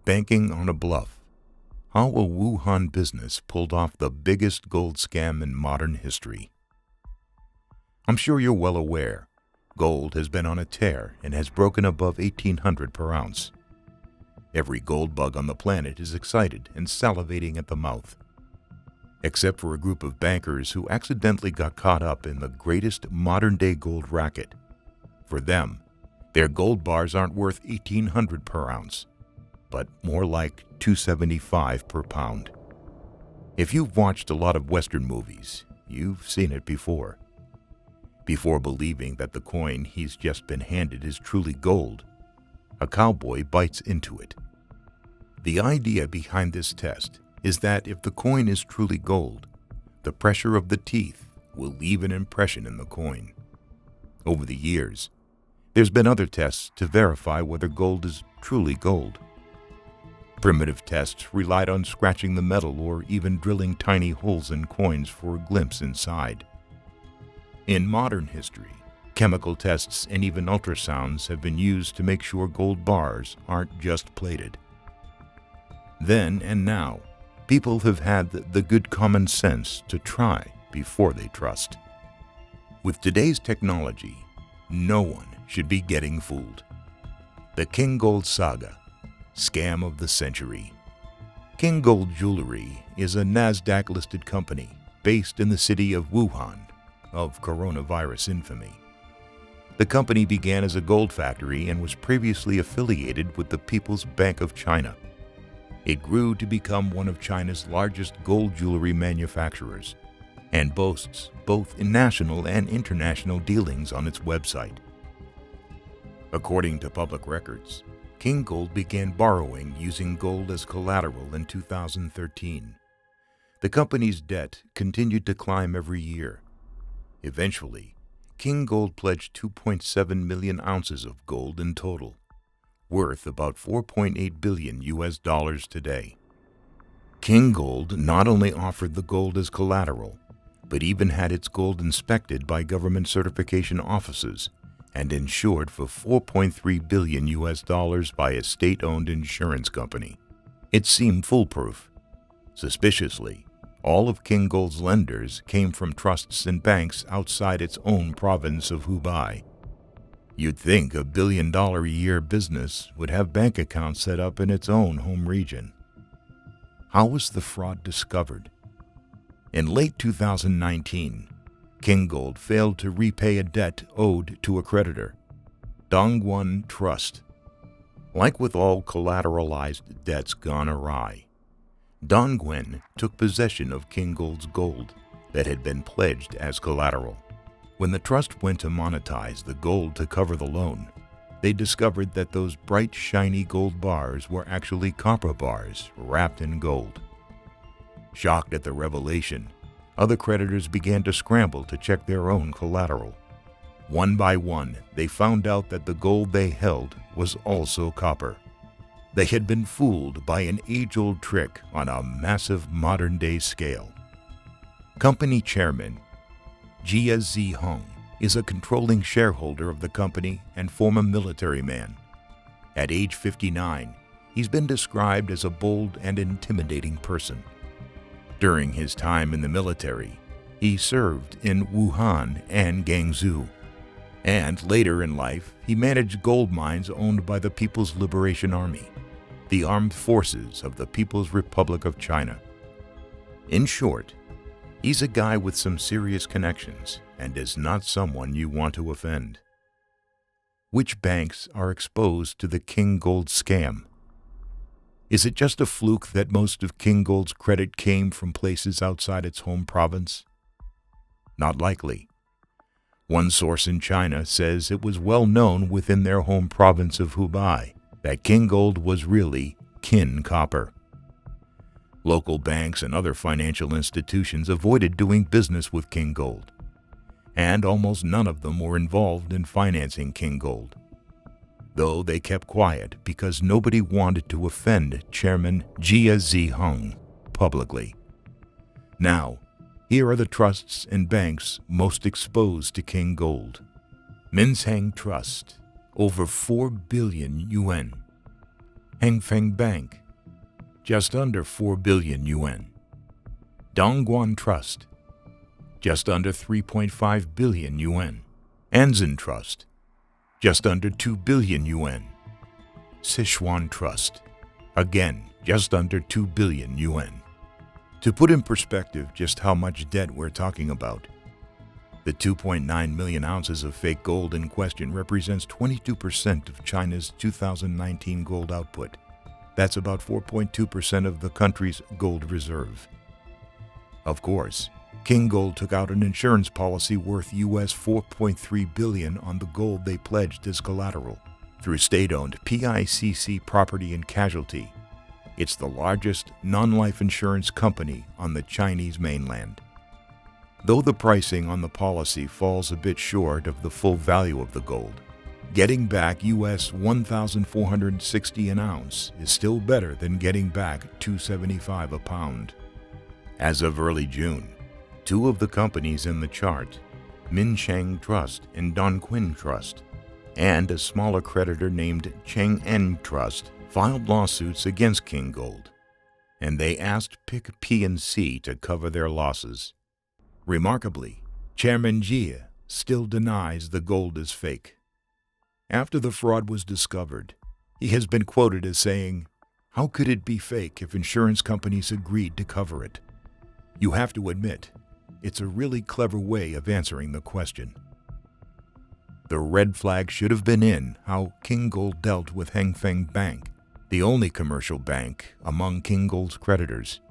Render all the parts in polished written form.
Banking on a bluff. How a Wuhan business pulled off the biggest gold scam in modern history. I'm sure you're well aware, gold has been on a tear and has broken above 1,800 per ounce. Every gold bug on the planet is excited and salivating at the mouth. Except for a group of bankers who accidentally got caught up in the greatest modern-day gold racket. For them, their gold bars aren't worth 1,800 per ounce, but more like $275 per pound. If you've watched a lot of Western movies, you've seen it before. Before believing that the coin he's just been handed is truly gold, a cowboy bites into it. The idea behind this test is that if the coin is truly gold, the pressure of the teeth will leave an impression in the coin. Over the years, there's been other tests to verify whether gold is truly gold. Primitive tests relied on scratching the metal or even drilling tiny holes in coins for a glimpse inside. In modern history, chemical tests and even ultrasounds have been used to make sure gold bars aren't just plated. Then and now, people have had the good common sense to try before they trust. With today's technology, no one should be getting fooled. The Kingold Saga, scam of the century. Kingold Jewelry is a NASDAQ-listed company based in the city of Wuhan, of coronavirus infamy. The company began as a gold factory and was previously affiliated with the People's Bank of China. It grew to become one of China's largest gold jewelry manufacturers and boasts both national and international dealings on its website. According to public records, Kingold began borrowing using gold as collateral in 2013. The company's debt continued to climb every year. Eventually, Kingold pledged 2.7 million ounces of gold in total, worth about $4.8 billion today. Kingold not only offered the gold as collateral, but even had its gold inspected by government certification offices and insured for $4.3 billion by a state-owned insurance company. It seemed foolproof. Suspiciously, all of Kingold's lenders came from trusts and banks outside its own province of Hubei. You'd think a billion-dollar-a-year business would have bank accounts set up in its own home region. How was the fraud discovered? In late 2019, Kingold failed to repay a debt owed to a creditor, Dongwon Trust. Like with all collateralized debts gone awry, Dongwon took possession of Kingold's gold that had been pledged as collateral. When the trust went to monetize the gold to cover the loan, they discovered that those bright, shiny gold bars were actually copper bars wrapped in gold. Shocked at the revelation, other creditors began to scramble to check their own collateral. One by one, they found out that the gold they held was also copper. They had been fooled by an age-old trick on a massive modern-day scale. Company chairman Jia Zi Home is a controlling shareholder of the company and former military man. At age 59, he's been described as a bold and intimidating person. During his time in the military, he served in Wuhan and Guangzhou, and later in life, he managed gold mines owned by the People's Liberation Army, the armed forces of the People's Republic of China. In short, he's a guy with some serious connections and is not someone you want to offend. Which banks are exposed to the Kingold scam? Is it just a fluke that most of Kingold's credit came from places outside its home province? Not likely. One source in China says it was well known within their home province of Hubei that Kingold was really kin copper. Local banks and other financial institutions avoided doing business with Kingold, and almost none of them were involved in financing Kingold, though they kept quiet because nobody wanted to offend Chairman Jia Zi Home publicly. Now, here are the trusts and banks most exposed to Kingold. Minsheng Trust, over 4 billion yuan. Hengfeng Bank, just under 4 billion yuan. Dongguan Trust, just under 3.5 billion yuan. Anzin Trust, just under 2 billion yuan. Sichuan Trust, again, just under 2 billion yuan. To put in perspective just how much debt we're talking about, the 2.9 million ounces of fake gold in question represents 22% of China's 2019 gold output. That's about 4.2% of the country's gold reserve. Of course, Kingold took out an insurance policy worth US $4.3 billion on the gold they pledged as collateral through state-owned PICC Property and Casualty. It's the largest non-life insurance company on the Chinese mainland. Though the pricing on the policy falls a bit short of the full value of the gold, getting back US $1,460 an ounce is still better than getting back $275 a pound. As of early June, two of the companies in the chart, Minsheng Trust and Dongquin Trust, and a smaller creditor named Chang'an Trust, filed lawsuits against Kingold, and they asked PIC P&C to cover their losses. Remarkably, Chairman Jia still denies the gold is fake. After the fraud was discovered, he has been quoted as saying, "How could it be fake if insurance companies agreed to cover it?" You have to admit, it's a really clever way of answering the question. The red flag should have been in how Kingold dealt with Hengfeng Bank, the only commercial bank among Kingold's creditors.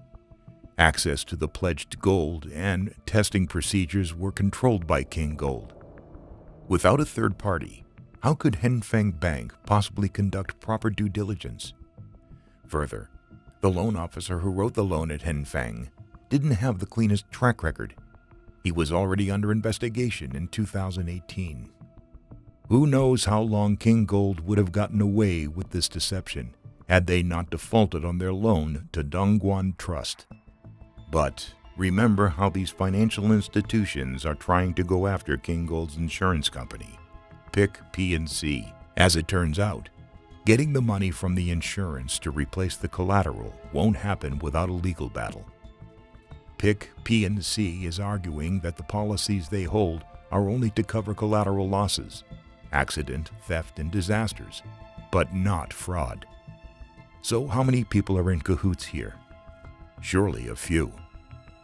Access to the pledged gold and testing procedures were controlled by Kingold. Without a third party, how could Hengfeng Bank possibly conduct proper due diligence? Further, the loan officer who wrote the loan at Hengfeng didn't have the cleanest track record. He was already under investigation in 2018. Who knows how long Kingold would have gotten away with this deception had they not defaulted on their loan to Dongguan Trust. But remember how these financial institutions are trying to go after Kingold's insurance company, PIC P&C. As it turns out, getting the money from the insurance to replace the collateral won't happen without a legal battle. PIC P&C is arguing that the policies they hold are only to cover collateral losses, accident, theft, and disasters, but not fraud. So how many people are in cahoots here? Surely a few.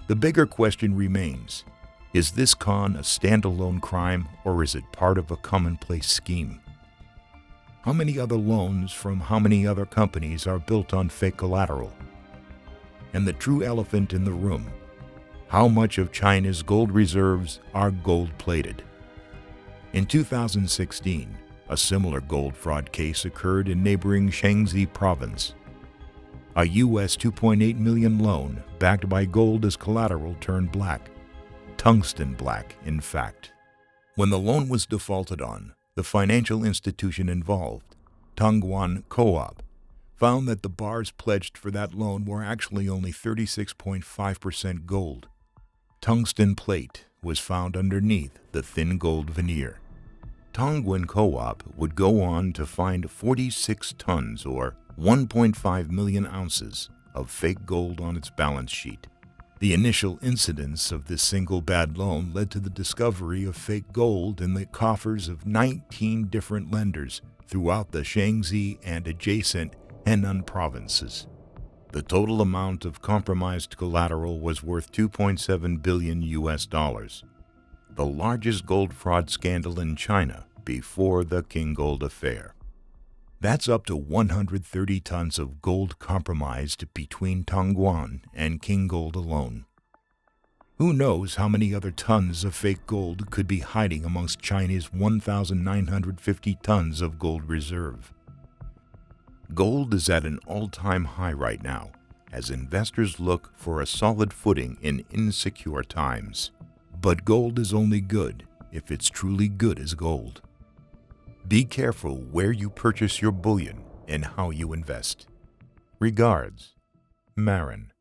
The bigger question remains, is this con a standalone crime or is it part of a commonplace scheme? How many other loans from how many other companies are built on fake collateral? And the true elephant in the room, how much of China's gold reserves are gold-plated? In 2016, a similar gold fraud case occurred in neighboring Shaanxi province. A US $2.8 million loan backed by gold as collateral turned black. Tungsten black, in fact. When the loan was defaulted on, the financial institution involved, Tongguan Co-op, found that the bars pledged for that loan were actually only 36.5% gold. Tungsten plate was found underneath the thin gold veneer. Tongguan Co-op would go on to find 46 tons or 1.5 million ounces of fake gold on its balance sheet. The initial incidence of this single bad loan led to the discovery of fake gold in the coffers of 19 different lenders throughout the Shaanxi and adjacent Henan provinces. The total amount of compromised collateral was worth $2.7 billion, the largest gold fraud scandal in China before the Kingold affair. That's up to 130 tons of gold compromised between Tongguan and Kingold alone. Who knows how many other tons of fake gold could be hiding amongst China's 1,950 tons of gold reserve. Gold is at an all-time high right now as investors look for a solid footing in insecure times. But gold is only good if it's truly good as gold. Be careful where you purchase your bullion and how you invest. Regards, Marin.